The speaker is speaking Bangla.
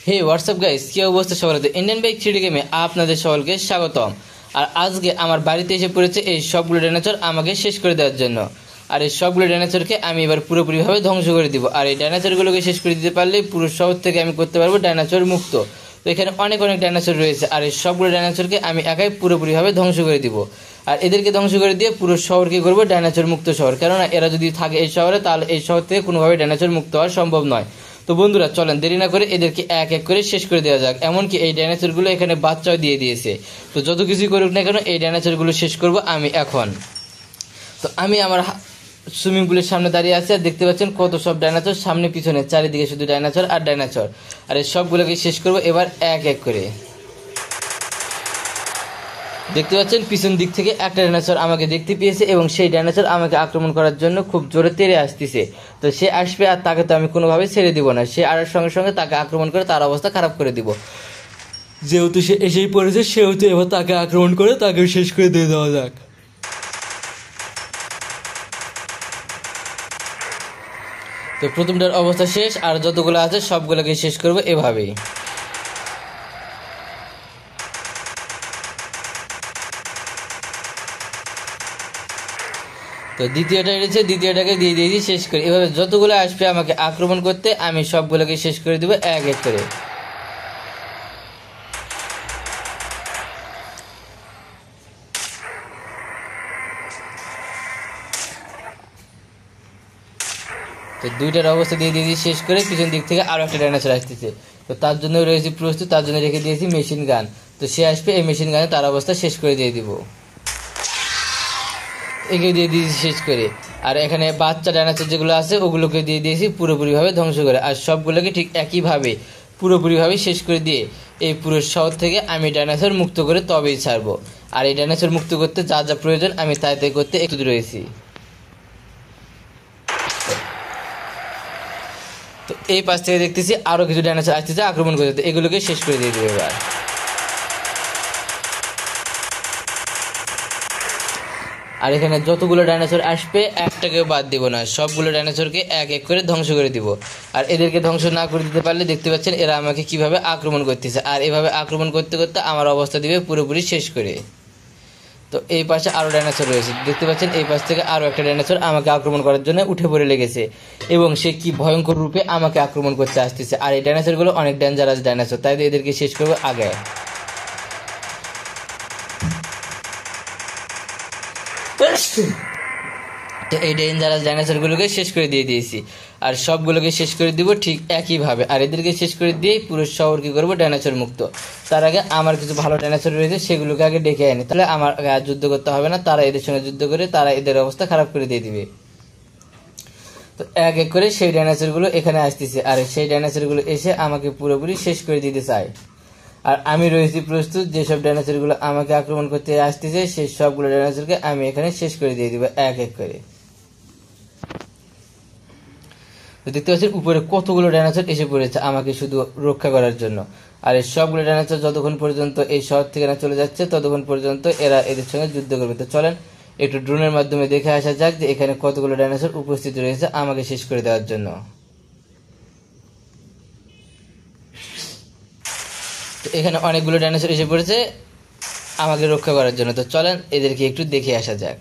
হে হোয়াটসঅ্যাপ গাইস, কি অবস্থা সবার? ইন্ডিয়ান বাইক 3D গেমে আপনাদের সকলকে স্বাগতম। আর আজকে আমার বাড়িতে এসে পড়েছে এই সবগুলো ডাইনোসর আমাকে শেষ করে দেওয়ার জন্য। আর এই সবগুলো ডাইনোসরকে আমি এবার পুরোপুরিভাবে ধ্বংস করে দিব। আর এই ডাইনোসরগুলোকে শেষ করে দিতে পারলে পুরো শহর থেকে আমি করতে পারবো ডাইনোসর মুক্ত। তো এখানে অনেক অনেক ডাইনোসর রয়েছে, আর এই সবগুলো ডাইনোসরকে আমি একাই পুরোপুরিভাবে ধ্বংস করে দিব। আর এদেরকে ধ্বংস করে দিয়ে পুরো শহরকে করবো ডাইনোসর মুক্ত শহর। কেননা এরা যদি থাকে এই শহরে, তাহলে এই শহর থেকে কোনোভাবে ডাইনোসর মুক্ত হওয়া সম্ভব নয়। তো বন্ধুরা চলেন দেরি না করে এদেরকে এক এক করে শেষ করে দেওয়া যাক। এমনকি এই ডাইনোসরগুলো এখানে বাচ্চাও দিয়ে দিয়েছে। তো যত কিছুই করুক না কেন, এই ডাইনোসরগুলো শেষ করব আমি এখন। তো আমি আমার সুইমিং পুলের সামনে দাঁড়িয়ে আছি, আর দেখতে পাচ্ছেন কত সব ডাইনোসর সামনে পিছনে চারিদিকে শুধু ডাইনোসর আর ডাইনোসর। আর এই সবগুলোকে শেষ করব এবার এক এক করে। দেখতে পাচ্ছেন পিছন দিক থেকে একটা ডাইনোসর আমাকে দেখতে পেয়েছে এবং সেই ডাইনোসর আমাকে আক্রমণ করার জন্য খুব জোরে তেড়ে আসতেছে। তো সে আসবে, আর তাকে তো আমি কোনোভাবে ছেড়ে দিব না। সে আর সঙ্গে সঙ্গে তাকে আক্রমণ করে তার অবস্থা খারাপ করে দিব। যেহেতু সে এসেই পড়েছে, সেহেতু এবার তাকে আক্রমণ করে তাকে শেষ করে দিয়ে দেওয়া যাক। তো প্রথমটার অবস্থা শেষ, আর যতগুলো আছে সবগুলোকে শেষ করবো এভাবেই। তো দ্বিতীয়টা এসেছে, দ্বিতীয়টাকে দিয়ে দিয়েছি শেষ করে। এভাবে যতগুলো আসবে আমাকে আক্রমণ করতে, আমি সবগুলোকে শেষ করে দেবো এক এক করে। তো দুইটার অবস্থা দিয়ে দিয়েছি শেষ করে। পিছন দিক থেকে আরও একটা ডাইনোসর আসতেছে, তো তার জন্য রয়েছে প্রস্তুত। তার জন্য রেখে দিয়েছি মেশিন গান। তো সে আসবে, এই মেশিন গানে তার অবস্থা শেষ করে দিয়ে দিব। একে দিয়ে দিয়েছি শেষ করে। আর এখানে বাচ্চা ডাইনোসর যেগুলো আছে ওগুলোকে দিয়ে দিয়েছি পুরোপুরিভাবে ধ্বংস করে। আর সবগুলোকে ঠিক একইভাবে পুরোপুরিভাবে শেষ করে দিয়ে এই পুরো শহর থেকে আমি ডাইনোসর মুক্ত করে তবেই ছাড়বো। আর এই ডাইনোসর মুক্ত করতে যা যা প্রয়োজন আমি তাই তাই করতে একটু রয়েছি। তো এই পাশ থেকে দেখতেছি আরও কিছু ডাইনোসর আসতেছে আক্রমণ করতে, এগুলোকে শেষ করে দিয়ে দেবো এবার। আর এখানে যতগুলো ডাইনোসর আসবে একটাকেও বাদ দিব না, সবগুলো ডাইনোসরকে এক এক করে ধ্বংস করে দিব। আর এদেরকে ধ্বংস না করে দিতে পারলে দেখতে পাচ্ছেন এরা আমাকে কিভাবে আক্রমণ করতেছে। আর এভাবে আক্রমণ করতে করতে আমার অবস্থা দিবে পুরোপুরি শেষ করে। তো এই পাশে আরও ডাইনোসর রয়েছে, দেখতে পাচ্ছেন এই পাশ থেকে আরও একটা ডাইনোসর আমাকে আক্রমণ করার জন্য উঠে পড়ে লেগেছে এবং সে কি ভয়ঙ্কর রূপে আমাকে আক্রমণ করতে আসতেছে। আর এই ডাইনোসরগুলো অনেক ডেঞ্জারাস ডাইনোসর, তাই এদেরকে শেষ করবো আগে। তো এই ডেঞ্জারাস ডাইনোসরগুলোকে শেষ করে দিয়ে দিয়েছি, আর সবগুলোকে শেষ করে দিব ঠিক একইভাবে। আর এদেরকে শেষ করে দিয়ে পুরো শহর কি করবো ডাইনোসর মুক্ত। তার আগে আমার কিছু ভালো ডাইনোসর রয়েছে, সেগুলোকে আগে ডেকে আনি, তাহলে আমার আর যুদ্ধ করতে হবে না। তারা এদের সঙ্গে যুদ্ধ করে তারা এদের অবস্থা খারাপ করে দিয়ে দিবে। তো এক এক করে সেই ডাইনোসরগুলো এখানে আসতেছে, আর সেই ডাইনোসরগুলো এসে আমাকে পুরোপুরি শেষ করে দিতে চায়। আর আমি রয়েছি প্রস্তুত, যেসব ডাইনোসরগুলো আমাকে আক্রমণ করতে আসতেছে সেই সবগুলো ডাইনোসরকে আমি এখানে শেষ করে দিয়ে দিব এক এক করে। তো দেখতে পাচ্ছেন উপরে কতগুলো ডাইনোসর এসে পড়েছে আমাকে শুধু রক্ষা করার জন্য। আর এই সবগুলো ডাইনোসর যতক্ষণ পর্যন্ত এই শহর থেকে না চলে যাচ্ছে ততক্ষণ পর্যন্ত এরা এদের সঙ্গে যুদ্ধ করবে। তো চলেন একটু ড্রোনের মাধ্যমে দেখে আসা যাক যে এখানে কতগুলো ডাইনোসর উপস্থিত রয়েছে আমাকে শেষ করে দেওয়ার জন্য। তো এখানে অনেকগুলো ডাইনোসর এসে পড়েছে আমাকে রক্ষা করার জন্য। তো চলেন এদেরকে একটু দেখে আসা যাক।